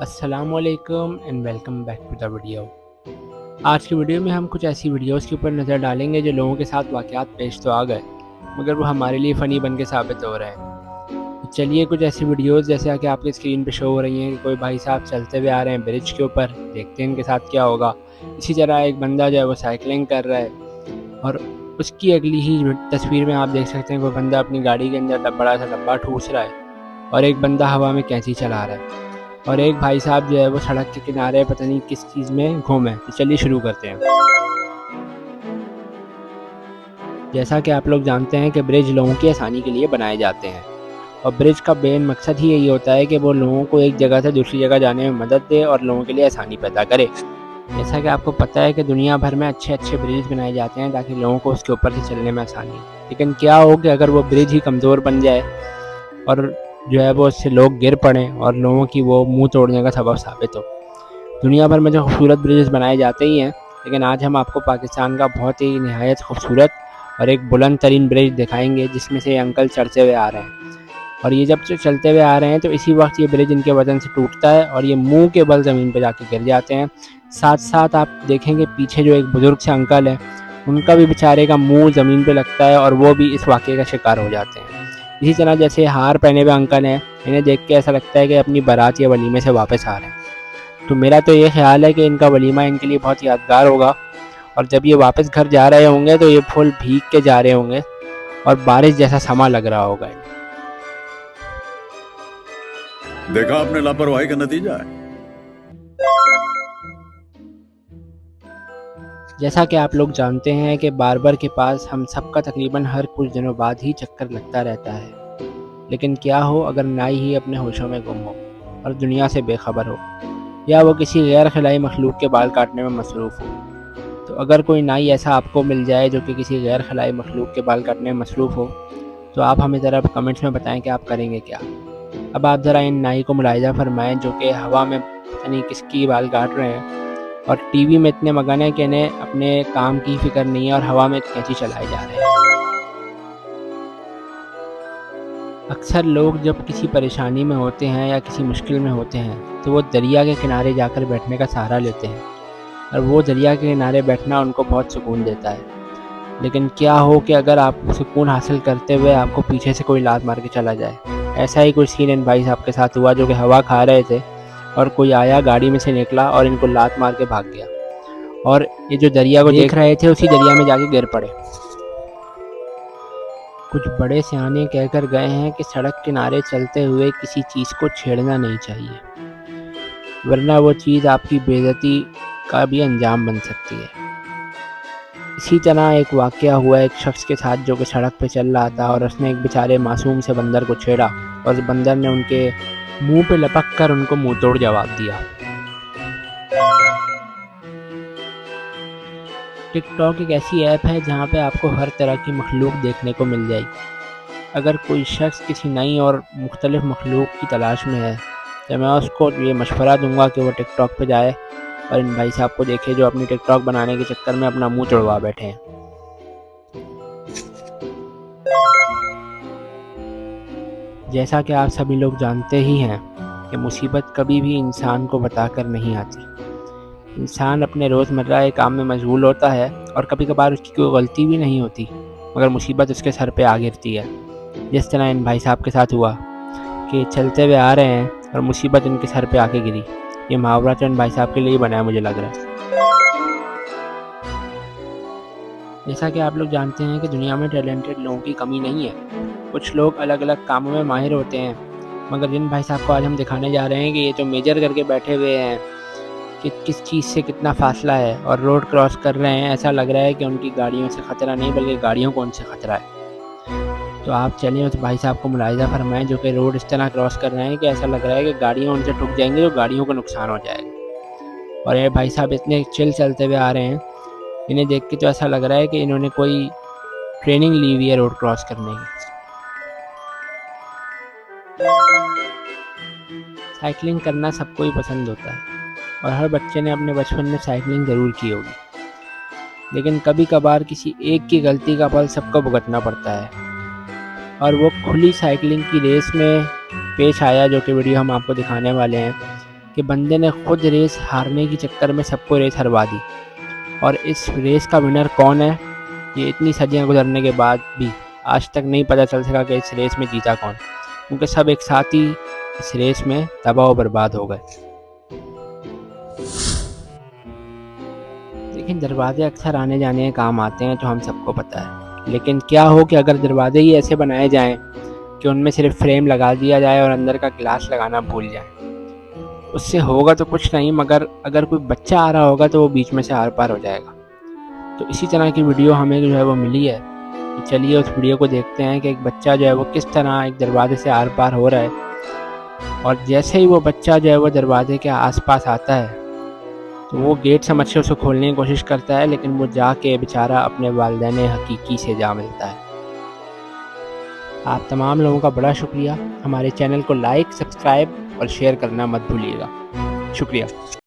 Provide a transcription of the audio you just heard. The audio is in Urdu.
السلام علیکم and welcome back to the video. آج کی ویڈیو میں ہم کچھ ایسی ویڈیوز کے اوپر نظر ڈالیں گے جو لوگوں کے ساتھ واقعات پیش تو آ گئے مگر وہ ہمارے لیے فنی بن کے ثابت ہو رہے ہیں۔ چلیے کچھ ایسی ویڈیوز جیسے کہ آپ کی اسکرین پہ شو ہو رہی ہیں کہ کوئی بھائی صاحب چلتے ہوئے آ رہے ہیں برج کے اوپر، دیکھتے ہیں ان کے ساتھ کیا ہوگا۔ اسی طرح ایک بندہ جو ہے وہ سائیکلنگ کر رہا ہے اور اس کی اگلی ہی تصویر میں آپ دیکھ سکتے ہیں وہ بندہ اپنی گاڑی کے اندر بڑا سا ڈبہ ٹھوس رہا ہے اور ایک بندہ ہوا میں کینچی چلا رہا ہے اور ایک بھائی صاحب جو ہے وہ سڑک کے کنارے پتہ نہیں کس چیز میں گھوم ہے۔ تو چلیے شروع کرتے ہیں۔ جیسا کہ آپ لوگ جانتے ہیں کہ برج لوگوں کی آسانی کے لیے بنائے جاتے ہیں اور برج کا مین مقصد ہی یہی ہوتا ہے کہ وہ لوگوں کو ایک جگہ سے دوسری جگہ جانے میں مدد دے اور لوگوں کے لیے آسانی پیدا کرے۔ جیسا کہ آپ کو پتہ ہے کہ دنیا بھر میں اچھے برج بنائے جاتے ہیں تاکہ لوگوں کو اس کے اوپر سے چلنے میں آسانی ہو، لیکن کیا ہو کہ اگر وہ برج ہی کمزور بن جائے اور جو ہے وہ اس سے لوگ گر پڑیں اور لوگوں کی وہ منہ توڑنے کا سبب ثابت ہو۔ دنیا بھر میں جو خوبصورت برجز بنائے جاتے ہی ہیں، لیکن آج ہم آپ کو پاکستان کا بہت ہی نہایت خوبصورت اور ایک بلند ترین برج دکھائیں گے جس میں سے یہ انکل چڑھتے ہوئے آ رہے ہیں، اور یہ جب چلتے ہوئے آ رہے ہیں تو اسی وقت یہ برج ان کے وزن سے ٹوٹتا ہے اور یہ منہ کے بل زمین پہ جا کے گر جاتے ہیں۔ ساتھ ساتھ آپ دیکھیں گے پیچھے جو ایک بزرگ سے انکل ہے ان کا بھی بیچارے کا منہ زمین پہ لگتا ہے اور وہ بھی اس واقعے کا شکار ہو جاتے ہیں۔ اسی طرح جیسے ہار پہنے ہوئے انکل ہیں، انہیں دیکھ کے ایسا لگتا ہے کہ اپنی بارات یا ولیمے سے واپس آ رہے ہیں۔ تو میرا تو یہ خیال ہے کہ ان کا ولیمہ ان کے لیے بہت یادگار ہوگا، اور جب یہ واپس گھر جا رہے ہوں گے تو یہ پھول بھیگ کے جا رہے ہوں گے اور بارش جیسا سما لگ رہا ہوگا۔ دیکھا آپ نے لاپرواہی کا نتیجہ ہے۔ جیسا کہ آپ لوگ جانتے ہیں کہ باربر کے پاس ہم سب کا تقریباً ہر کچھ دنوں بعد ہی چکر لگتا رہتا ہے، لیکن کیا ہو اگر نائی ہی اپنے ہوشوں میں گم ہو اور دنیا سے بے خبر ہو، یا وہ کسی غیر خلائی مخلوق کے بال کاٹنے میں مصروف ہو۔ تو اگر کوئی نائی ایسا آپ کو مل جائے جو کہ کسی غیر خلائی مخلوق کے بال کاٹنے میں مصروف ہو، تو آپ ہمیں ذرا کمنٹس میں بتائیں کہ آپ کریں گے کیا۔ اب آپ ذرا ان نائی کو ملاحظہ فرمائیں جو کہ ہوا میں پتہ نہیں کس کی بال کاٹ رہے ہیں اور ٹی وی میں اتنے مگن ہیں کہ انہیں اپنے کام کی فکر نہیں ہے اور ہوا میں کینچی چلائے جا رہے ہیں۔ اکثر لوگ جب کسی پریشانی میں ہوتے ہیں یا کسی مشکل میں ہوتے ہیں تو وہ دریا کے کنارے جا کر بیٹھنے کا سہارا لیتے ہیں، اور وہ دریا کے کنارے بیٹھنا ان کو بہت سکون دیتا ہے۔ لیکن کیا ہو کہ اگر آپ سکون حاصل کرتے ہوئے آپ کو پیچھے سے کوئی لات مار کے چلا جائے۔ ایسا ہی کوئی سین ان بھائی صاحب کے ساتھ ہوا جو کہ ہوا کھا رہے تھے اور کوئی آیا گاڑی میں سے نکلا اور ان کو لات مار کے بھاگ گیا، اور یہ جو دریا کو دیکھ رہے تھے اسی دریا میں جا کے گر پڑے۔ کچھ بڑے سیانے کہہ کر گئے ہیں کہ سڑک کنارے چلتے ہوئے کسی چیز کو چھیڑنا نہیں چاہیے، ورنہ وہ چیز آپ کی بے عزتی کا بھی انجام بن سکتی ہے۔ اسی طرح ایک واقعہ ہوا ایک شخص کے ساتھ جو کہ سڑک پہ چل رہا تھا اور اس نے ایک بیچارے معصوم سے بندر کو چھیڑا اور اس بندر نے ان کے منہ پہ لپک کر ان کو منہ توڑ جواب دیا۔ ٹک ٹاک ایک ایسی ایپ ہے جہاں پہ آپ کو ہر طرح کی مخلوق دیکھنے کو مل جائے گی۔ اگر کوئی شخص کسی نئی اور مختلف مخلوق کی تلاش میں ہے تو میں اس کو یہ مشورہ دوں گا کہ وہ ٹک ٹاک پہ جائے اور ان بھائی صاحب کو دیکھے جو اپنی ٹک ٹاک بنانے کے چکر میں اپنا منہ توڑوا بیٹھے ہیں۔ جیسا کہ آپ سبھی لوگ جانتے ہی ہیں کہ مصیبت کبھی بھی انسان کو بتا کر نہیں آتی۔ انسان اپنے روزمرہ کے کام میں مشغول ہوتا ہے اور کبھی کبھار اس کی کوئی غلطی بھی نہیں ہوتی مگر مصیبت اس کے سر پہ آ گرتی ہے، جس طرح ان بھائی صاحب کے ساتھ ہوا کہ چلتے ہوئے آ رہے ہیں اور مصیبت ان کے سر پہ آ کے گری۔ یہ محاورہ تو ان بھائی صاحب کے لیے بنا ہے مجھے لگ رہا ہے۔ جیسا کہ آپ لوگ جانتے ہیں کہ دنیا میں ٹیلنٹڈ لوگوں کی کمی نہیں ہے۔ کچھ لوگ الگ الگ کاموں میں ماہر ہوتے ہیں، مگر جن بھائی صاحب کو آج ہم دکھانے جا رہے ہیں کہ یہ جو میجر کر کے بیٹھے ہوئے ہیں کہ کس چیز سے کتنا فاصلہ ہے اور روڈ کراس کر رہے ہیں، ایسا لگ رہا ہے کہ ان کی گاڑیوں سے خطرہ نہیں بلکہ گاڑیوں کو ان سے خطرہ ہے۔ تو آپ چلیں اس بھائی صاحب کو ملاحظہ فرمائیں جو کہ روڈ اس طرح کراس کر رہے ہیں کہ ایسا لگ رہا ہے کہ گاڑیوں ان سے ٹھک جائیں گی تو گاڑیوں کو نقصان ہو جائے گا، اور یہ بھائی صاحب اتنے چل چلتے ہوئے آ رہے ہیں، انہیں دیکھ کے تو ایسا لگ رہا ہے کہ انہوں نے کوئی ٹریننگ لی ہوئی ہے روڈ کراس کرنے کی۔ سائیکلنگ کرنا سب کو ہی پسند ہوتا ہے اور ہر بچے نے اپنے بچپن میں سائیکلنگ ضرور کی ہوگی، لیکن کبھی کبھار کسی ایک کی غلطی کا پھل سب کو بھگتنا پڑتا ہے، اور وہ کھلی سائیکلنگ کی ریس میں پیش آیا جو کہ ویڈیو ہم آپ کو دکھانے والے ہیں کہ بندے نے خود ریس ہارنے کی چکر میں سب کو ریس ہروا دی، اور اس ریس کا ونر کون ہے یہ اتنی صدیاں گزرنے کے بعد بھی آج تک نہیں پتہ چل سکا کہ اس ریس میں جیتا کون، کیونکہ سب ایک ساتھ ہی اس ریس میں تباہ و برباد ہو گئے۔ لیکن دروازے اکثر آنے جانے کے کام آتے ہیں تو ہم سب کو پتہ ہے، لیکن کیا ہو کہ اگر دروازے ہی ایسے بنائے جائیں کہ ان میں صرف فریم لگا دیا جائے اور اندر کا گلاس لگانا بھول جائیں، اس سے ہوگا تو کچھ نہیں، مگر اگر کوئی بچہ آ رہا ہوگا تو وہ بیچ میں سے آر پار ہو جائے گا۔ تو اسی طرح کی ویڈیو ہمیں جو ہے وہ ملی ہے، چلیے اس ویڈیو کو دیکھتے ہیں کہ ایک بچہ جو ہے وہ کس طرح ایک دروازے سے آر پار ہو رہا ہے، اور جیسے ہی وہ بچہ جو ہے وہ دروازے کے آس پاس آتا ہے تو وہ گیٹ سمجھ کے اسے کھولنے کی کوشش کرتا ہے، لیکن وہ جا کے بیچارہ اپنے والدین حقیقی سے جا ملتا ہے۔ آپ تمام لوگوں کا بڑا شکریہ، ہمارے چینل کو لائک، سبسکرائب اور شیئر کرنا مت بھولیے گا۔ شکریہ۔